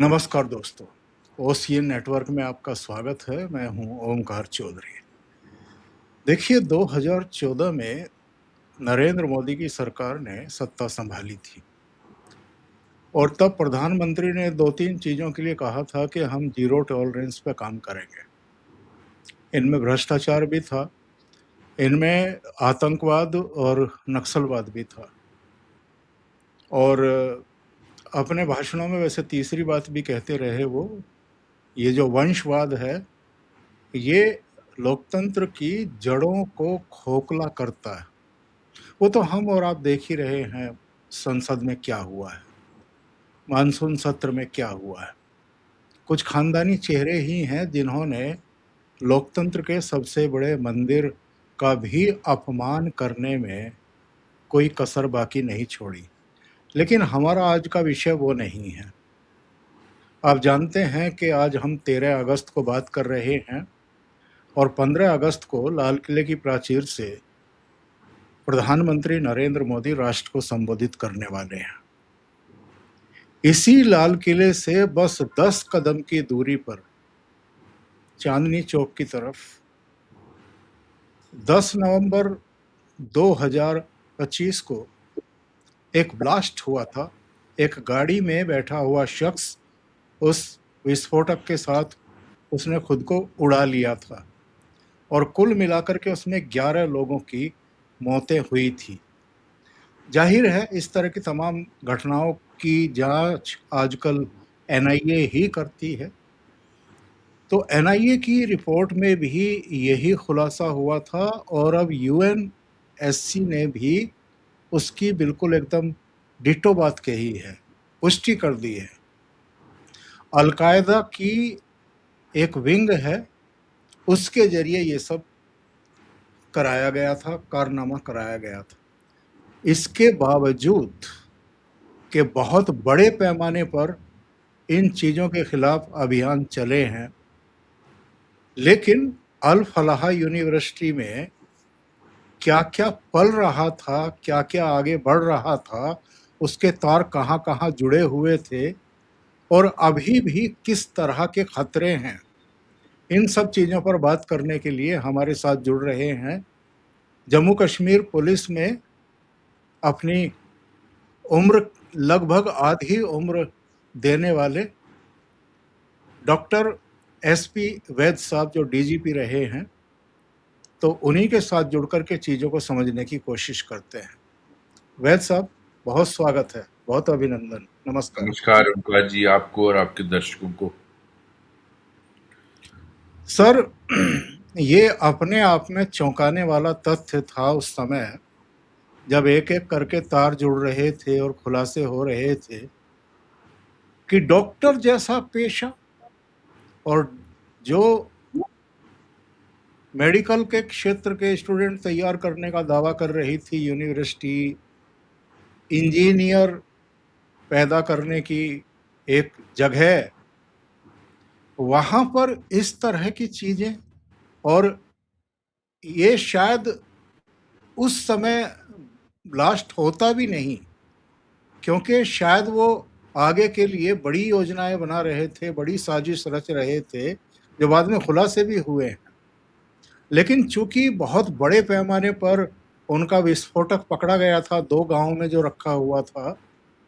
नमस्कार दोस्तों, OCN network में आपका स्वागत है। मैं हूं ओमकार चौधरी। देखिए, 2014 में नरेंद्र मोदी की सरकार ने सत्ता संभाली थी और तब प्रधानमंत्री ने 2-3 चीज़ों के लिए कहा था कि हम ज़ीरो टॉलरेंस पे काम करेंगे। इनमें भ्रष्टाचार भी था, इनमें आतंकवाद और नक्सलवाद भी था। और अपने भाषणों में वैसे तीसरी बात भी कहते रहे वो, ये जो वंशवाद है, ये लोकतंत्र की जड़ों को खोखला करता है। वो तो हम और आप देख ही रहे हैं, संसद में क्या हुआ है, मानसून सत्र में क्या हुआ है। कुछ खानदानी चेहरे ही हैं जिन्होंने लोकतंत्र के सबसे बड़े मंदिर का भी अपमान करने में कोई कसर बाकी नहीं छोड़ी। लेकिन हमारा आज का विषय वो नहीं है। आप जानते हैं कि आज हम 13 अगस्त को बात कर रहे हैं और 15 अगस्त को लाल किले की प्राचीर से प्रधानमंत्री नरेंद्र मोदी राष्ट्र को संबोधित करने वाले हैं। इसी लाल किले से बस 10 कदम की दूरी पर चांदनी चौक की तरफ 10 नवंबर 2025 को एक ब्लास्ट हुआ था। एक गाड़ी में बैठा हुआ शख्स उस विस्फोटक के साथ उसने खुद को उड़ा लिया था और कुल मिलाकर के उसमें 11 लोगों की मौतें हुई थी। जाहिर है, इस तरह की तमाम घटनाओं की जांच आजकल एनआईए ही करती है। तो एनआईए की रिपोर्ट में भी यही खुलासा हुआ था और अब यूएनएससी ने भी उसकी बिल्कुल एकदम डिटो बात कही है, पुष्टि कर दी है। अलकायदा की एक विंग है, उसके जरिए ये सब कराया गया था, कारनामा कराया गया था। इसके बावजूद कि बहुत बड़े पैमाने पर इन चीज़ों के खिलाफ अभियान चले हैं, लेकिन अल फलाह यूनिवर्सिटी में क्या-क्या पल रहा था, क्या-क्या आगे बढ़ रहा था, उसके तार कहाँ-कहाँ जुड़े हुए थे और अभी भी किस तरह के खतरे हैं, इन सब चीज़ों पर बात करने के लिए हमारे साथ जुड़ रहे हैं जम्मू कश्मीर पुलिस में अपनी उम्र लगभग आधी उम्र देने वाले डॉक्टर एसपी वैद साहब, जो डीजीपी रहे हैं। तो उन्हीं के साथ जुड़कर के चीज़ों को समझने की कोशिश करते हैं। वैद साहब, बहुत स्वागत है, बहुत अभिनंदन, नमस्कार। नमस्कार ओंकार जी, आपको और आपके दर्शकों को। सर, ये अपने आप में चौंकाने वाला तथ्य था उस समय, जब एक-एक करके तार जुड़ रहे थे और खुलासे हो रहे थे कि डॉक्टर जैसा पेशा और जो मेडिकल के क्षेत्र के स्टूडेंट तैयार करने का दावा कर रही थी यूनिवर्सिटी, इंजीनियर पैदा करने की एक जगह, वहाँ पर इस तरह की चीज़ें। और ये शायद उस समय ब्लास्ट होता भी नहीं, क्योंकि शायद वो आगे के लिए बड़ी योजनाएं बना रहे थे, बड़ी साजिश रच रहे थे, जो बाद में खुलासे भी हुए हैं। लेकिन चूंकि बहुत बड़े पैमाने पर उनका विस्फोटक पकड़ा गया था, 2 गाँव में जो रखा हुआ था,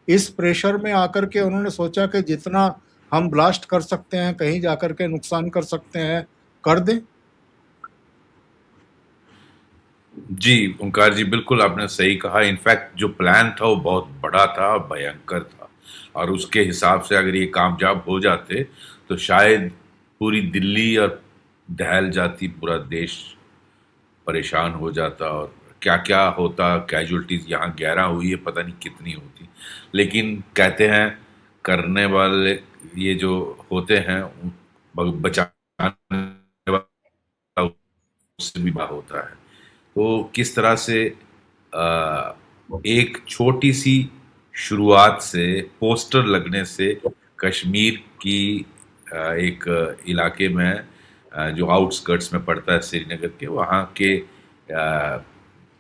इस प्रेशर में आकर के उन्होंने सोचा कि जितना हम ब्लास्ट कर सकते हैं, कहीं जाकर के नुकसान कर सकते हैं, कर दें। जी ओंकार जी, बिल्कुल आपने सही कहा। इनफैक्ट जो प्लान था वो बहुत बड़ा था, भयंकर था, और उसके हिसाब से अगर ये कामयाब हो जाते तो शायद पूरी दिल्ली और दहल जाती, पूरा देश परेशान हो जाता, और क्या क्या होता। कैजुअलिटीज यहाँ 11 हुई है, पता नहीं कितनी होती। लेकिन कहते हैं करने वाले ये जो होते हैं, बचाने वाला उससे भी बड़ा होता है। तो किस तरह से अ, एक छोटी सी शुरुआत से, पोस्टर लगने से, कश्मीर की एक इलाके में जो आउटस्कर्ट्स में पड़ता है श्रीनगर के, वहाँ के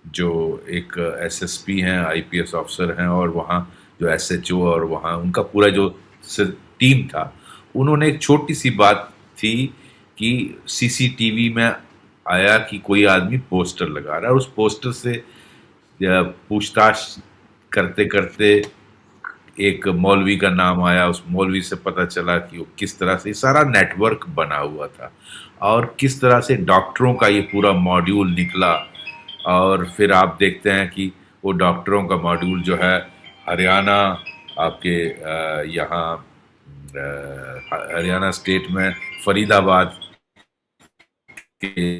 जो एक एसएसपी हैं, आईपीएस ऑफिसर हैं, और वहाँ जो एसएचओ और वहाँ उनका पूरा जो टीम था, उन्होंने एक छोटी सी बात थी कि सीसीटीवी में आया कि कोई आदमी पोस्टर लगा रहा है, और उस पोस्टर से पूछताछ करते करते एक मौलवी का नाम आया। उस मौलवी से पता चला कि वो किस तरह से सारा नेटवर्क बना हुआ था, और किस तरह से डॉक्टरों का ये पूरा मॉड्यूल निकला। और फिर आप देखते हैं कि वो डॉक्टरों का मॉड्यूल जो है हरियाणा, आपके यहाँ हरियाणा स्टेट में फरीदाबाद के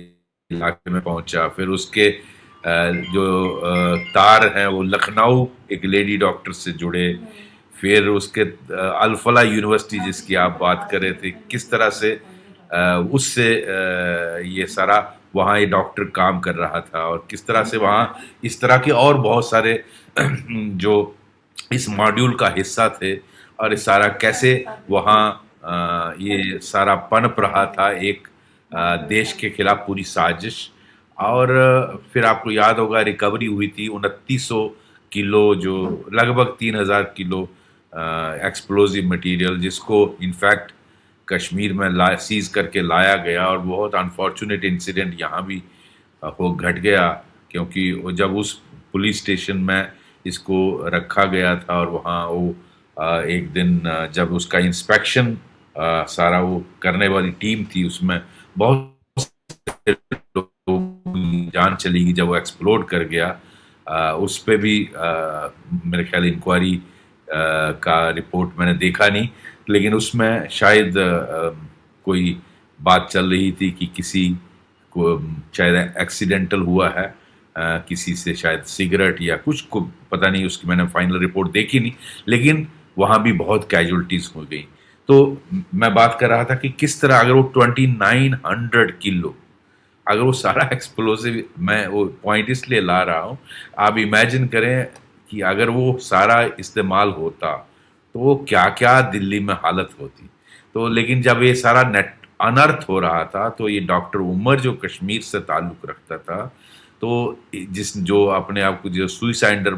इलाके में पहुंचा। फिर उसके जो तार हैं वो लखनऊ एक लेडी डॉक्टर से जुड़े। फिर उसके अल्फला यूनिवर्सिटी जिसकी आप बात कर रहे थे, किस तरह से उससे ये सारा वहाँ ये डॉक्टर काम कर रहा था, और किस तरह से वहाँ इस तरह के और बहुत सारे जो इस मॉड्यूल का हिस्सा थे, और इस सारा कैसे वहाँ ये सारा पनप रहा था एक देश के खिलाफ पूरी साजिश। और फिर आपको याद होगा रिकवरी हुई थी 2900 किलो, जो लगभग 3000 किलो एक्सप्लोजिव मटेरियल, जिसको इनफैक्ट कश्मीर में सीज करके लाया गया। और बहुत अनफॉर्चुनेट इंसिडेंट यहाँ भी हो घट गया, क्योंकि जब उस पुलिस स्टेशन में इसको रखा गया था, और वहाँ वो एक दिन जब उसका इंस्पेक्शन सारा वो करने वाली टीम थी, उसमें बहुत से लोगों की जान चली गई जब वो एक्सप्लोड कर गया। उस पे भी मेरे ख्याल इंक्वायरी का रिपोर्ट मैंने देखा नहीं, लेकिन उसमें शायद कोई बात चल रही थी कि किसी को शायद एक्सीडेंटल हुआ है, किसी से शायद सिगरेट या कुछ को पता नहीं, उसकी मैंने फाइनल रिपोर्ट देखी नहीं, लेकिन वहाँ भी बहुत कैजुअल्टीज हो गई। तो मैं बात कर रहा था कि किस तरह अगर वो 2900 किलो, अगर वो सारा एक्सप्लोसिव, मैं वो पॉइंट इसलिए ला रहा हूँ, आप इमेजिन करें कि अगर वो सारा इस्तेमाल होता तो वो क्या क्या दिल्ली में हालत होती। तो लेकिन जब ये सारा नेट अनर्थ हो रहा था, तो ये डॉक्टर उमर जो कश्मीर से ताल्लुक़ रखता था, तो जिस जो अपने आप को जो सुइसाइडर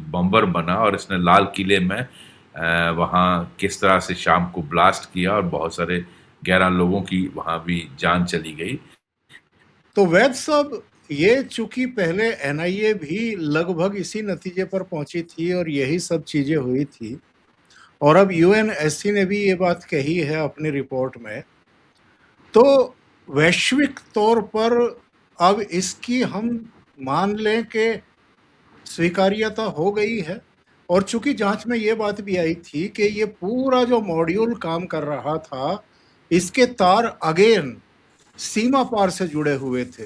बम्बर बना, और इसने लाल किले में वहाँ किस तरह से शाम को ब्लास्ट किया, और बहुत सारे 11 लोगों की वहाँ भी जान चली गई। तो वैद साहब, ये चूंकि पहले एनआईए भी लगभग इसी नतीजे पर पहुंची थी और यही सब चीजें हुई थी, और अब यूएनएससी ने भी ये बात कही है अपनी रिपोर्ट में, तो वैश्विक तौर पर अब इसकी हम मान लें कि स्वीकार्यता हो गई है। और चूंकि जांच में ये बात भी आई थी कि ये पूरा जो मॉड्यूल काम कर रहा था, इसके तार अगेन सीमा पार से जुड़े हुए थे।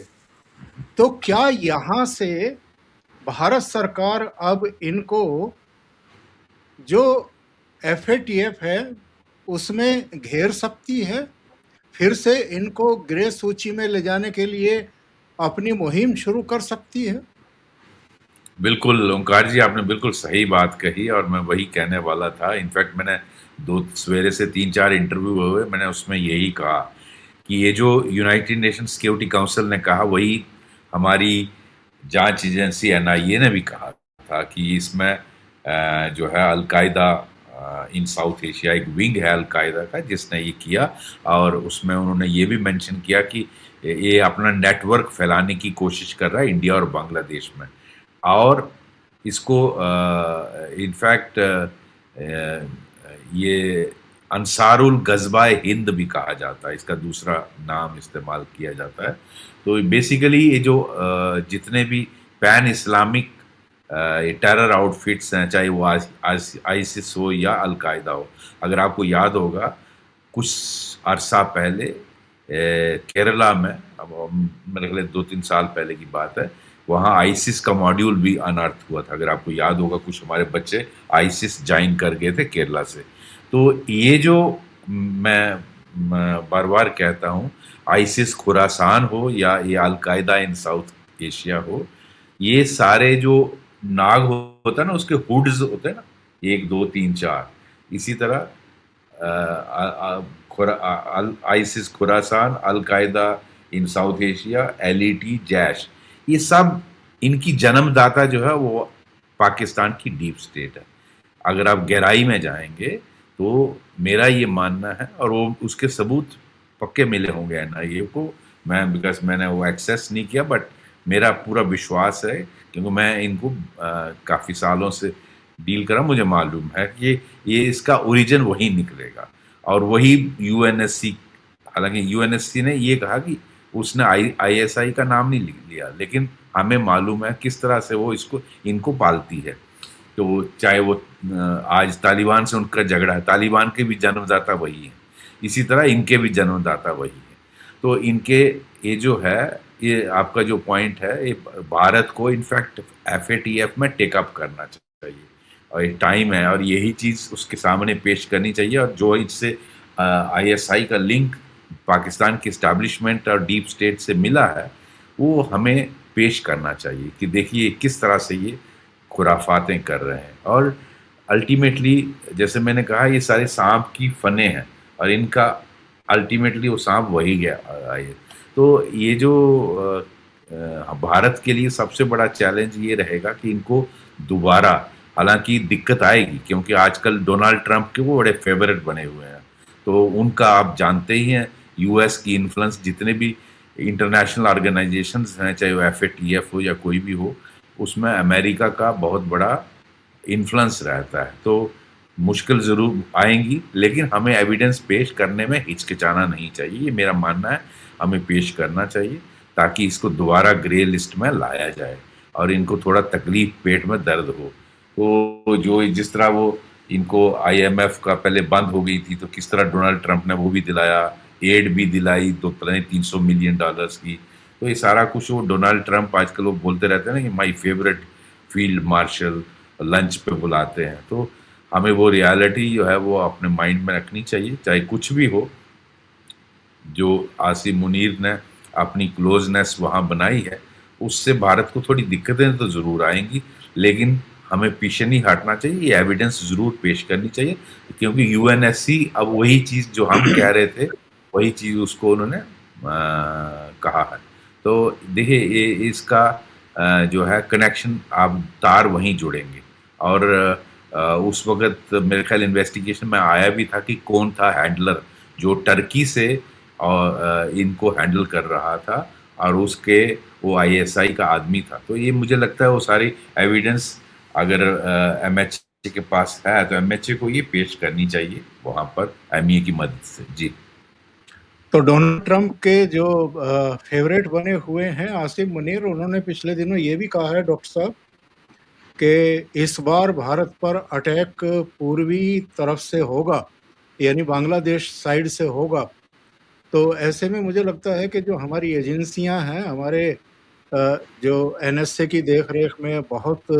तो क्या यहाँ से भारत सरकार अब इनको जो एफएटीएफ है उसमें घेर सकती है, फिर से इनको ग्रे सूची में ले जाने के लिए अपनी मुहिम शुरू कर सकती है? बिल्कुल ओंकार जी, आपने बिल्कुल सही बात कही, और मैं वही कहने वाला था। इनफैक्ट मैंने सवेरे से 3-4 इंटरव्यू हुए, मैंने उसमें यही कहा कि ये जो यूनाइटेड नेशन सिक्योरिटी काउंसिल ने कहा, वही हमारी जांच एजेंसी एनआईए ने भी कहा था कि इसमें जो है अलकायदा इन साउथ एशिया एक विंग है अलकायदा का जिसने ये किया, और उसमें उन्होंने ये भी मेंशन किया कि ये अपना नेटवर्क फैलाने की कोशिश कर रहा है इंडिया और बांग्लादेश में। और इसको इनफैक्ट ये अंसारुल गज़वाए हिंद भी कहा जाता है, इसका दूसरा नाम इस्तेमाल किया जाता है। तो बेसिकली ये जो जितने भी पैन इस्लामिक टेरर आउटफिट्स हैं, चाहे वो आईसिस हो या अलकायदा हो, अगर आपको याद होगा कुछ अरसा पहले केरला में, अब मेरे ख्याल 2-3 साल पहले की बात है, वहाँ आईसिस का मॉड्यूल भी अनर्थ हुआ था। अगर आपको याद होगा, कुछ हमारे बच्चे आईसिस ज्वाइन कर गए थे केरला से। तो ये जो मैं बार बार कहता हूँ, आईसिस खुरासान हो या ये अलकायदा इन साउथ एशिया हो, ये सारे जो नाग होता है ना, उसके हुड्स होते हैं ना, 1 2 3 4, इसी तरह आईसिस खुरासान, अलकायदा इन साउथ एशिया, एलईटी, जैश, ये सब इनकी जन्मदाता जो है वो पाकिस्तान की डीप स्टेट है। अगर आप गहराई में जाएंगे तो मेरा ये मानना है, और वो उसके सबूत पक्के मिले होंगे एनआईए को। मैं बिकॉज मैंने वो एक्सेस नहीं किया, बट मेरा पूरा विश्वास है, क्योंकि मैं इनको काफ़ी सालों से डील करा, मुझे मालूम है कि ये इसका ओरिजिन वही निकलेगा। और वही यूएनएससी, हालांकि यूएनएससी ने ये कहा कि उसने आईएसआई का नाम नहीं लिया, लेकिन हमें मालूम है किस तरह से वो इसको इनको पालती है। तो चाहे वो आज तालिबान से उनका झगड़ा है, तालिबान के भी जन्मदाता वही है, इसी तरह इनके भी जन्मदाता वही है। तो इनके ये जो है, ये आपका जो पॉइंट है, ये भारत को इनफैक्ट एफएटीएफ में टेकअप करना चाहिए, और ये टाइम है, और यही चीज़ उसके सामने पेश करनी चाहिए। और जो इससे आईएसआई का लिंक पाकिस्तान की इस्टेब्लिशमेंट और डीप स्टेट से मिला है, वो हमें पेश करना चाहिए कि देखिए किस तरह से ये खुराफातें कर रहे हैं। और अल्टीमेटली, जैसे मैंने कहा, ये सारे सांप की फने हैं, और इनका अल्टीमेटली वो सांप वही गया आए। तो ये जो भारत के लिए सबसे बड़ा चैलेंज ये रहेगा कि इनको दोबारा, हालांकि दिक्कत आएगी क्योंकि आजकल डोनाल्ड ट्रंप के वो बड़े फेवरेट बने हुए हैं, तो उनका आप जानते ही हैं, यूएस की इन्फ्लुएंस जितने भी इंटरनेशनल ऑर्गेनाइजेशंस हैं, चाहे वो एफएटीएफ हो या कोई भी हो, उसमें अमेरिका का बहुत बड़ा इन्फ्लुएंस रहता है। तो मुश्किल ज़रूर आएंगी, लेकिन हमें एविडेंस पेश करने में हिचकिचाना नहीं चाहिए, ये मेरा मानना है। हमें पेश करना चाहिए ताकि इसको दोबारा ग्रे लिस्ट में लाया जाए, और इनको थोड़ा तकलीफ, पेट में दर्द हो। तो जो जिस तरह वो इनको आईएमएफ का पहले बंद हो गई थी, तो किस तरह डोनाल्ड ट्रंप ने वो भी दिलाया, एड भी दिलाई, तो पता नहीं $300 मिलियन की। तो ये सारा कुछ वो डोनाल्ड ट्रंप आजकल वो बोलते रहते हैं ना कि my favourite field marshal, lunch पे बुलाते हैं। तो हमें वो रियलिटी जो है वो अपने माइंड में रखनी चाहिए, चाहे कुछ भी हो। जो आसिम मुनीर ने अपनी क्लोजनेस वहाँ बनाई है, उससे भारत को थोड़ी दिक्कतें तो ज़रूर आएंगी, लेकिन हमें पीछे नहीं हटना चाहिए, ये एविडेंस ज़रूर पेश करनी चाहिए, क्योंकि यूएनएससी अब वही चीज़ जो हम कह रहे थे, वही चीज़ उसको उन्होंने कहा है। तो देखिए, ये इसका जो है कनेक्शन, आप तार वहीं जुड़ेंगे। और उस वक़्त मेरे ख़्याल इन्वेस्टिगेशन में आया भी था कि कौन था हैंडलर जो टर्की से और इनको हैंडल कर रहा था, और उसके वो आईएसआई का आदमी था। तो ये मुझे लगता है वो सारी एविडेंस अगर एमएचए के पास है, तो एमएचए को ये पेश करनी चाहिए वहाँ पर एमईए की मदद से। जी। तो डोनाल्ड ट्रंप के जो फेवरेट बने हुए हैं आसिम मुनीर, उन्होंने पिछले दिनों ये भी कहा है डॉक्टर साहब कि इस बार भारत पर अटैक पूर्वी तरफ से होगा, यानी बांग्लादेश साइड से होगा। तो ऐसे में मुझे लगता है कि जो हमारी एजेंसियां हैं, हमारे जो एनएसए की देख रेख में बहुत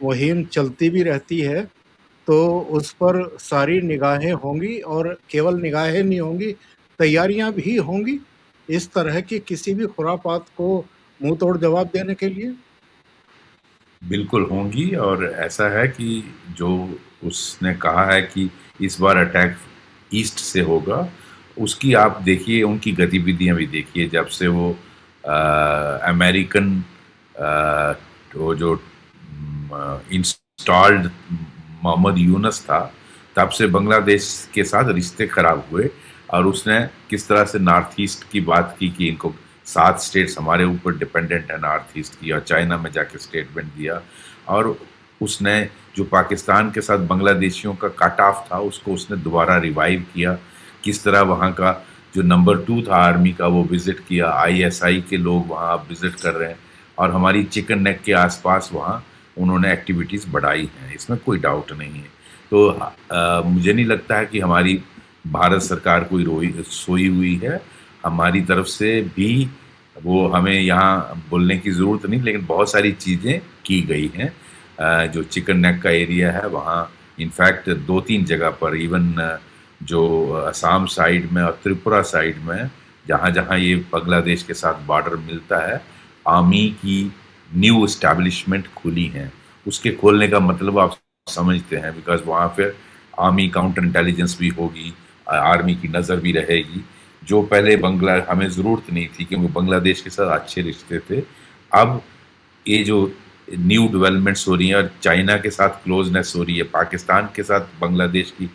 मुहिम चलती भी रहती है, तो उस पर सारी निगाहें होंगी, और केवल निगाहें नहीं होंगी, तैयारियां भी होंगी इस तरह की किसी भी खुरापात को मुंह तोड़ जवाब देने के लिए। बिल्कुल होंगी, और ऐसा है कि जो उसने कहा है कि इस बार अटैक ईस्ट से होगा, उसकी आप देखिए, उनकी गतिविधियां भी देखिए। जब से वो अमेरिकन वो जो इंस्टॉल्ड मोहम्मद यूनस था, तब से बांग्लादेश के साथ रिश्ते खराब हुए, और उसने किस तरह से नॉर्थ ईस्ट की बात की कि इनको 7 स्टेट्स हमारे ऊपर डिपेंडेंट है नॉर्थ ईस्ट की, और चाइना में जाके स्टेटमेंट दिया। और उसने जो पाकिस्तान के साथ बांग्लादेशियों का कट ऑफ था, उसको उसने दोबारा रिवाइव किया। किस तरह वहाँ का जो नंबर 2 था आर्मी का, वो विज़िट किया, आईएसआई के लोग वहाँ विज़िट कर रहे हैं, और हमारी चिकन नेक के आसपास वहाँ उन्होंने एक्टिविटीज़ बढ़ाई हैं, इसमें कोई डाउट नहीं है। तो मुझे नहीं लगता है कि हमारी भारत सरकार कोई सोई हुई है। हमारी तरफ से भी वो हमें यहाँ बोलने की ज़रूरत नहीं, लेकिन बहुत सारी चीज़ें की गई हैं। जो चिकन नेक का एरिया है, वहाँ इनफैक्ट 2-3 जगह पर, इवन जो असम साइड में और त्रिपुरा साइड में, जहाँ जहाँ ये बांग्लादेश के साथ बॉर्डर मिलता है, आर्मी की न्यू इस्टेब्लिशमेंट खुली हैं। उसके खोलने का मतलब आप समझते हैं, बिकॉज वहाँ फिर आर्मी काउंटर इंटेलिजेंस भी होगी, आर्मी की नज़र भी रहेगी, जो पहले हमें ज़रूरत नहीं थी, क्योंकि बांग्लादेश के साथ अच्छे रिश्ते थे। अब ये जो न्यू डेवलपमेंट्स हो रही हैं, और चाइना के साथ क्लोजनेस हो रही है, पाकिस्तान के साथ बांग्लादेश की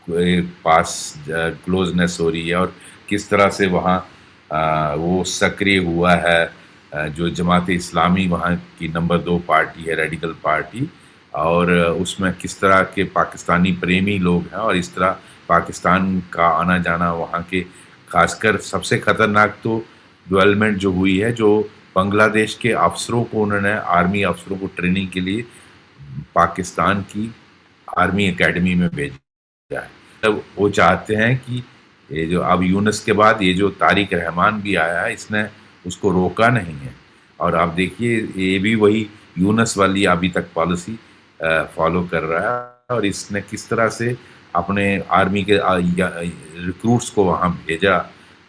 पास क्लोजनेस हो रही है और किस तरह से वहाँ वो सक्रिय हुआ है। जो जमात इस्लामी वहाँ की नंबर 2 पार्टी है, रेडिकल पार्टी, और उसमें किस तरह के पाकिस्तानी प्रेमी लोग हैं और इस तरह पाकिस्तान का आना जाना वहाँ के, खासकर सबसे खतरनाक तो डेवलपमेंट जो हुई है, जो बांग्लादेश के अफसरों को, उन्होंने आर्मी अफसरों को ट्रेनिंग के लिए पाकिस्तान की आर्मी एकेडमी में भेजा है। तब वो चाहते हैं कि ये जो अब यूनुस के बाद ये जो तारिक रहमान भी आया है, इसने उसको रोका नहीं है। और आप देखिए ये भी वही यूनुस वाली अभी तक पॉलिसी फॉलो कर रहा है, और इसने किस तरह से अपने आर्मी के रिक्रूट्स को वहाँ भेजा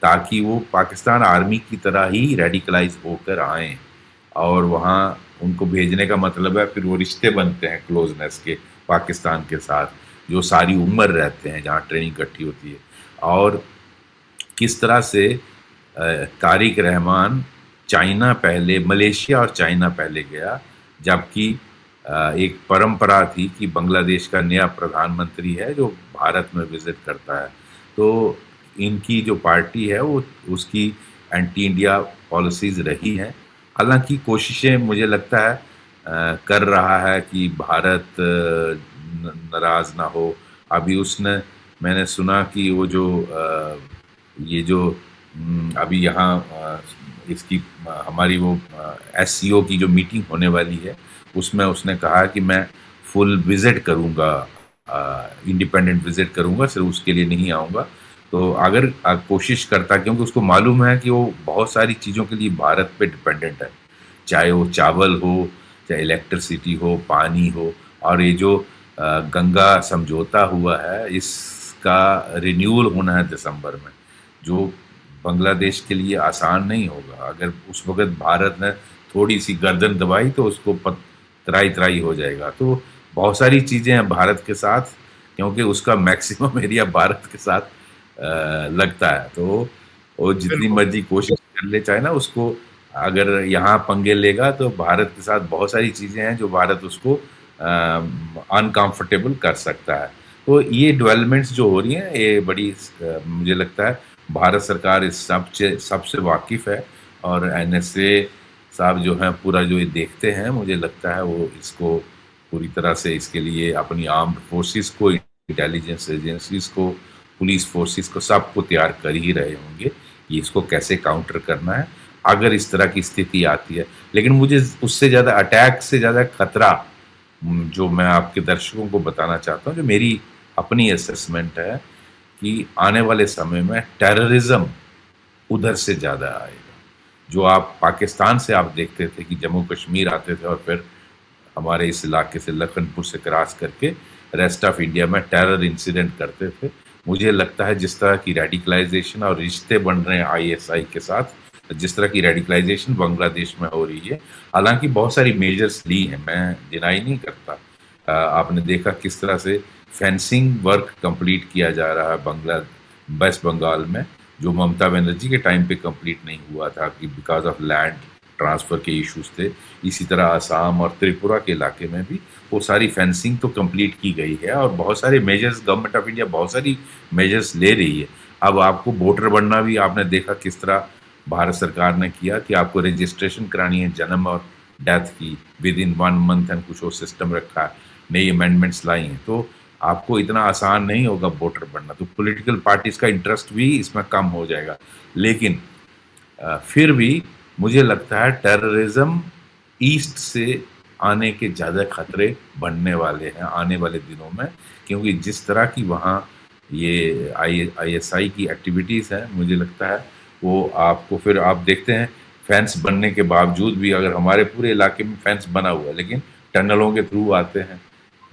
ताकि वो पाकिस्तान आर्मी की तरह ही रेडिकलाइज होकर आएँ। और वहाँ उनको भेजने का मतलब है फिर वो रिश्ते बनते हैं क्लोजनेस के पाकिस्तान के साथ, जो सारी उम्र रहते हैं, जहाँ ट्रेनिंग इकट्ठी होती है। और किस तरह से तारिक रहमान चाइना पहले, मलेशिया और चाइना पहले गया, जबकि एक परंपरा थी कि बांग्लादेश का नया प्रधानमंत्री है जो भारत में विजिट करता है। तो इनकी जो पार्टी है वो उसकी एंटी इंडिया पॉलिसीज रही हैं। हालांकि कोशिशें मुझे लगता है कर रहा है कि भारत नाराज ना हो। अभी उसने, मैंने सुना कि वो जो ये जो अभी यहाँ इसकी हमारी वो एससीओ की जो मीटिंग होने वाली है, उसमें उसने कहा कि मैं फुल विजिट करूँगा, इंडिपेंडेंट विजिट करूँगा, सिर्फ उसके लिए नहीं आऊँगा। तो अगर कोशिश करता, क्योंकि उसको मालूम है कि वो बहुत सारी चीज़ों के लिए भारत पे डिपेंडेंट है, चाहे वो चावल हो, चाहे इलेक्ट्रिसिटी हो, पानी हो। और ये जो गंगा समझौता हुआ है, इसका रिन्यूअल होना है दिसंबर में, जो बांग्लादेश के लिए आसान नहीं होगा। अगर उस वक्त भारत ने थोड़ी सी गर्दन दबाई तो उसको त्राई त्राई हो जाएगा। तो बहुत सारी चीज़ें हैं भारत के साथ, क्योंकि उसका मैक्सिमम एरिया भारत के साथ लगता है। तो वो जितनी बिल्कुल। मर्जी कोशिश कर ले, चाहे ना उसको, अगर यहाँ पंगे लेगा तो भारत के साथ बहुत सारी चीज़ें हैं जो भारत उसको अनकंफर्टेबल कर सकता है। तो ये डेवलपमेंट्स जो हो रही हैं, ये बड़ी मुझे लगता है भारत सरकार इस सबसे वाकिफ़ है, और एनएसए साहब जो हैं पूरा जो ये देखते हैं, मुझे लगता है वो इसको पूरी तरह से इसके लिए अपनी आर्म्ड फोर्सेस को, इंटेलिजेंस एजेंसीज को, पुलिस फोर्सेस को, सबको तैयार कर ही रहे होंगे कि इसको कैसे काउंटर करना है अगर इस तरह की स्थिति आती है। लेकिन मुझे उससे ज़्यादा, अटैक से ज़्यादा खतरा जो मैं आपके दर्शकों को बताना चाहता हूँ, जो मेरी अपनी असेसमेंट है, कि आने वाले समय में टेररिज्म उधर से ज़्यादा आएगा। जो आप पाकिस्तान से आप देखते थे कि जम्मू कश्मीर आते थे और फिर हमारे इस इलाके से, लखनपुर से क्रॉस करके रेस्ट ऑफ इंडिया में टेरर इंसिडेंट करते थे। मुझे लगता है जिस तरह की रेडिकलाइजेशन और रिश्ते बन रहे हैं आईएसआई के साथ, जिस तरह की रेडिकलाइजेशन बांग्लादेश में हो रही है, हालांकि बहुत सारी मेजर्स ली हैं, मैं डिनाई नहीं करता। आपने देखा किस तरह से फेंसिंग वर्क कंप्लीट किया जा रहा है वेस्ट बंगाल में, जो ममता बनर्जी के टाइम पे कंप्लीट नहीं हुआ था कि बिकॉज ऑफ लैंड ट्रांसफ़र के इश्यूज थे। इसी तरह असम और त्रिपुरा के इलाके में भी वो सारी फेंसिंग तो कंप्लीट की गई है, और बहुत सारे मेजर्स गवर्नमेंट ऑफ इंडिया बहुत सारी मेजर्स ले रही है। अब आपको वोटर बनना भी, आपने देखा किस तरह भारत सरकार ने किया कि आपको रजिस्ट्रेशन करानी है जन्म और डेथ की विद इन 1 मंथ, एंड कुछ वो सिस्टम रखा है, नई अमेंडमेंट्स लाई हैं। तो आपको इतना आसान नहीं होगा वोटर बनना, तो पॉलिटिकल पार्टीज़ का इंटरेस्ट भी इसमें कम हो जाएगा। लेकिन फिर भी मुझे लगता है टेररिज्म ईस्ट से आने के ज़्यादा खतरे बढ़ने वाले हैं आने वाले दिनों में, क्योंकि जिस तरह की वहाँ ये आईएसआई की एक्टिविटीज़ हैं, मुझे लगता है वो आपको, फिर आप देखते हैं फेंस बनने के बावजूद भी, अगर हमारे पूरे इलाके में फेंस बना हुआ है लेकिन टनलों के थ्रू आते हैं,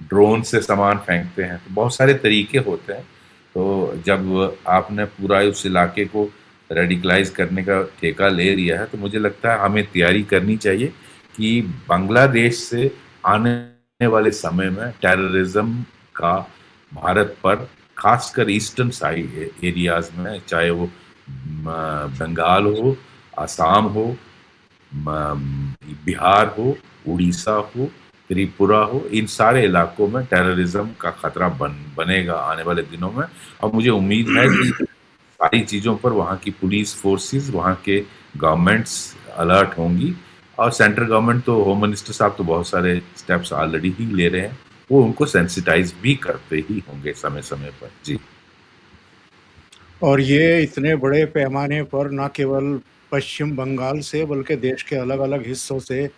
ड्रोन से सामान फेंकते हैं, तो बहुत सारे तरीके होते हैं। तो जब आपने पूरा उस इलाके को रेडिकलाइज करने का ठेका ले लिया है, तो मुझे लगता है हमें तैयारी करनी चाहिए कि बांग्लादेश से आने वाले समय में टेररिज्म का भारत पर, खासकर ईस्टर्न साइड एरियाज में, चाहे वो बंगाल हो, आसाम हो, बिहार हो, उड़ीसा हो, त्रिपुरा हो, इन सारे इलाकों में टेररिज्म का खतरा बनेगा आने वाले दिनों में। और मुझे उम्मीद है कि सारी चीज़ों पर वहाँ की पुलिस फोर्सेस, वहाँ के गवर्नमेंट्स अलर्ट होंगी। और सेंट्रल गवर्नमेंट तो होम मिनिस्टर साहब तो बहुत सारे स्टेप्स ऑलरेडी ही ले रहे हैं, वो उनको सेंसिटाइज भी करते ही होंगे समय समय पर। जी। और ये इतने बड़े पैमाने पर न केवल पश्चिम बंगाल से बल्कि देश के अलग-अलग हिस्सों से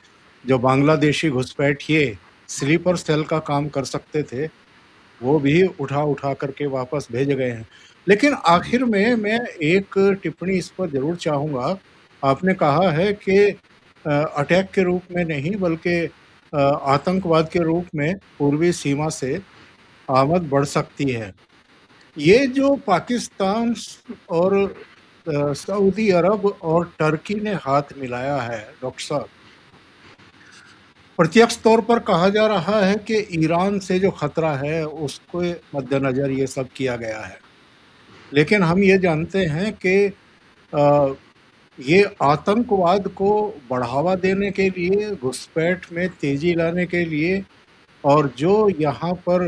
जो बांग्लादेशी घुसपैठिए स्लीपर सेल का काम कर सकते थे, वो भी उठा-उठा करके वापस भेजे गए हैं। लेकिन जी। आखिर में मैं एक टिप्पणी इस पर ज़रूर चाहूँगा। आपने कहा है कि अटैक के रूप में नहीं बल्कि आतंकवाद के रूप में पूर्वी सीमा से आमद बढ़ सकती है। ये जो पाकिस्तान और सऊदी अरब और टर्की ने हाथ मिलाया है डॉक्टर साहब, प्रत्यक्ष तौर पर कहा जा रहा है कि ईरान से जो खतरा है उसको मद्देनजर ये सब किया गया है। लेकिन हम ये जानते हैं कि अ, ये आतंकवाद को बढ़ावा देने के लिए, घुसपैठ में तेजी लाने के लिए और जो यहाँ पर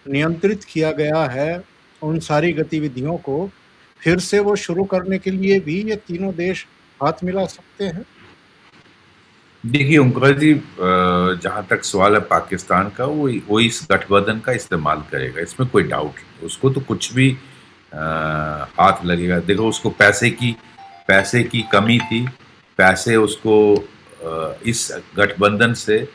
नियंत्रित किया गया है, उन सारी गतिविधियों को फिर से वो शुरू करने के लिए भी ये तीनों देश हाथ मिला सकते हैं? देखिए ओंकार जी, जहाँ तक सवाल है पाकिस्तान का, वो इस गठबंधन का इस्तेमाल करेगा, इसमें कोई डाउट नहीं। उसको तो कुछ भी हाथ लगेगा। देखो उसको पैसे की कमी थी। पैसे उसको इस गठबंधन से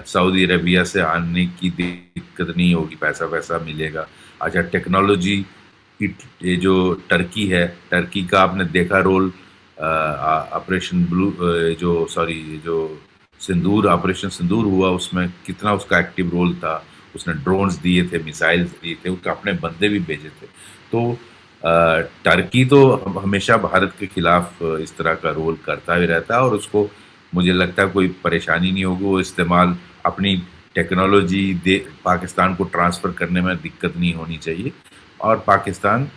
सऊदी अरेबिया से आने की दिक्कत नहीं होगी, पैसा वैसा मिलेगा। अच्छा, टेक्नोलॉजी ये जो टर्की है, टर्की का आपने देखा रोल, ऑपरेशन ब्लू, जो सिंदूर, ऑपरेशन सिंदूर हुआ, उसमें कितना उसका एक्टिव रोल था। उसने ड्रोन्स दिए थे, मिसाइल्स दिए थे, उसके अपने बंदे भी भेजे थे। तो टर्की तो हमेशा भारत के खिलाफ इस तरह का रोल करता ही रहता है, और उसको मुझे लगता है कोई परेशानी नहीं होगी। वो इस्तेमाल अपनी टेक्नोलॉजी दे पाकिस्तान को ट्रांसफ़र करने में दिक्कत नहीं होनी चाहिए। और पाकिस्तान,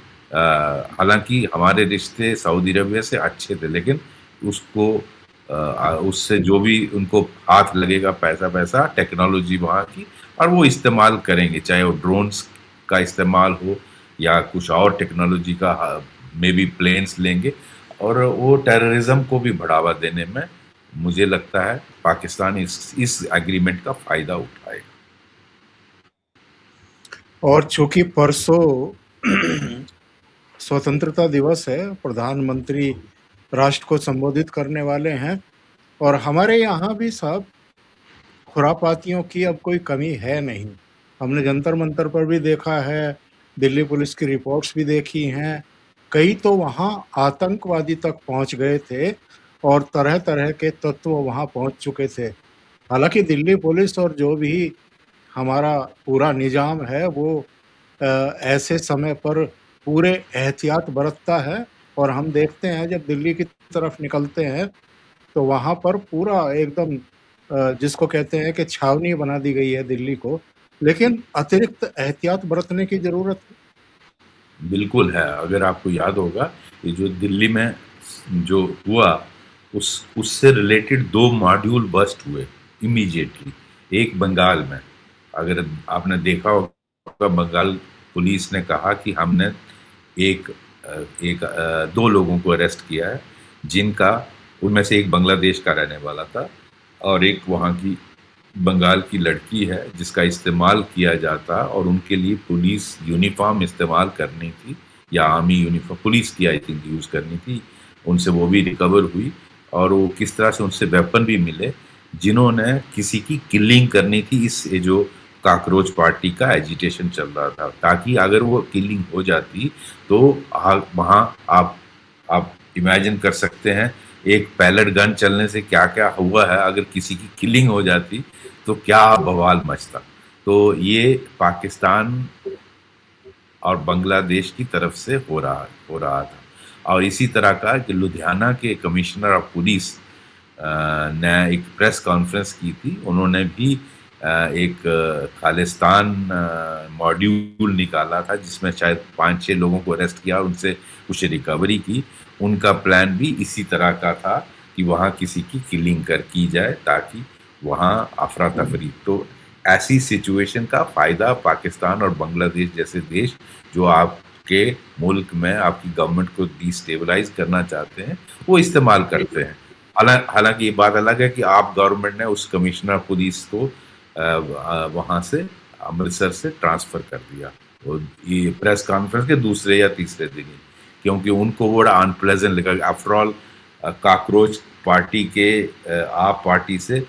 हालांकि हमारे रिश्ते सऊदी अरबिया से अच्छे थे, लेकिन उसको उससे जो भी उनको हाथ लगेगा, पैसा पैसा, टेक्नोलॉजी वहाँ की, और वो इस्तेमाल करेंगे, चाहे वो ड्रोन्स का इस्तेमाल हो या कुछ और टेक्नोलॉजी का, मे बी प्लेन्स लेंगे। और वो टेररिज्म को भी बढ़ावा देने में मुझे लगता है पाकिस्तान इस एग्रीमेंट का फ़ायदा उठाएगा। और चूँकि परसों स्वतंत्रता दिवस है, प्रधानमंत्री राष्ट्र को संबोधित करने वाले हैं और हमारे यहाँ भी साहब खुरापातियों की अब कोई कमी है नहीं। हमने जंतर मंतर पर भी देखा है, दिल्ली पुलिस की रिपोर्ट्स भी देखी हैं। कई तो वहाँ आतंकवादी तक पहुँच गए थे और तरह-तरह के तत्व वहाँ पहुँच चुके थे। हालाँकि दिल्ली पुलिस और जो भी हमारा पूरा निज़ाम है वो ऐसे समय पर पूरे एहतियात बरतता है और हम देखते हैं जब दिल्ली की तरफ निकलते हैं तो वहाँ पर पूरा एकदम जिसको कहते हैं कि छावनी बना दी गई है दिल्ली को, लेकिन अतिरिक्त एहतियात बरतने की ज़रूरत है। बिल्कुल है। अगर आपको याद होगा, ये जो दिल्ली में जो हुआ, उससे रिलेटेड 2 मॉड्यूल बस्ट हुए इमीडिएटली। एक बंगाल में, अगर आपने देखा होगा, बंगाल पुलिस ने कहा कि हमने एक 2 लोगों को अरेस्ट किया है, जिनका, उनमें से एक बांग्लादेश का रहने वाला था और एक वहाँ की बंगाल की लड़की है जिसका इस्तेमाल किया जाता, और उनके लिए पुलिस यूनिफॉर्म इस्तेमाल करनी थी, या आर्मी यूनिफॉर्म पुलिस की आई थिंक यूज़ करनी थी। उनसे वो भी रिकवर हुई, और वो किस तरह से उनसे वेपन भी मिले, जिन्होंने किसी की किलिंग करनी थी। इस ये जो कॉकरोच पार्टी का एजिटेशन चल रहा था, ताकि अगर वो किलिंग हो जाती तो वहाँ आप इमेजिन कर सकते हैं एक पैलेट गन चलने से क्या क्या हुआ है। अगर किसी की किलिंग हो जाती तो क्या बवाल मचता। तो ये पाकिस्तान और बांग्लादेश की तरफ से हो रहा था। और इसी तरह का कि लुधियाना के कमिश्नर ऑफ पुलिस ने एक प्रेस कॉन्फ्रेंस की थी। उन्होंने भी एक खालिस्तान मॉड्यूल निकाला था, जिसमें शायद 5-6 लोगों को अरेस्ट किया और उनसे कुछ रिकवरी की। उनका प्लान भी इसी तरह का था कि वहाँ किसी की किलिंग की जाए, ताकि वहाँ अफरा-तफरी। तो ऐसी सिचुएशन का फ़ायदा पाकिस्तान और बांग्लादेश जैसे देश जो आपके मुल्क में आपकी गवर्नमेंट को डिस्टेबलाइज़ करना चाहते हैं, वो इस्तेमाल करते हैं। हालाँकि ये बात अलग है कि आप गवर्नमेंट ने उस कमिश्नर पुलिस को वहाँ से अमृतसर से ट्रांसफ़र कर दिया। वो ये प्रेस कॉन्फ्रेंस के दूसरे या तीसरे दिन ही, क्योंकि उनको वो बड़ा अनप्लेज़ेंट लगा। आफ्टर ऑल कॉकरोच पार्टी के आप पार्टी से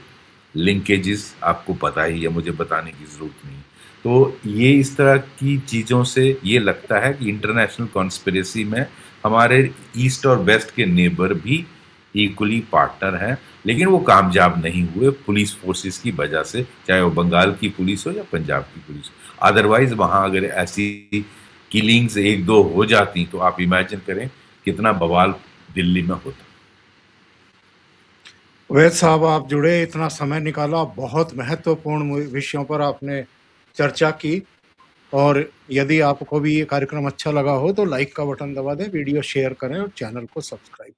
लिंकेजेस आपको पता ही है, मुझे बताने की ज़रूरत नहीं। तो ये इस तरह की चीज़ों से ये लगता है कि इंटरनेशनल कॉन्स्पिरेसी में हमारे ईस्ट और वेस्ट के नेबर भी इक्वली पार्टनर हैं, लेकिन वो कामयाब नहीं हुए पुलिस फोर्सेस की वजह से, चाहे वो बंगाल की पुलिस हो या पंजाब की पुलिस हो। अदरवाइज़ वहाँ अगर ऐसी किलिंग्स 1-2 हो जाती, तो आप इमेजिन करें कितना बवाल दिल्ली में होता। वैद साहब, आप जुड़े, इतना समय निकाला, बहुत महत्वपूर्ण विषयों पर आपने चर्चा की। और यदि आपको भी ये कार्यक्रम अच्छा लगा हो तो लाइक का बटन दबा दें, वीडियो शेयर करें और चैनल को सब्सक्राइब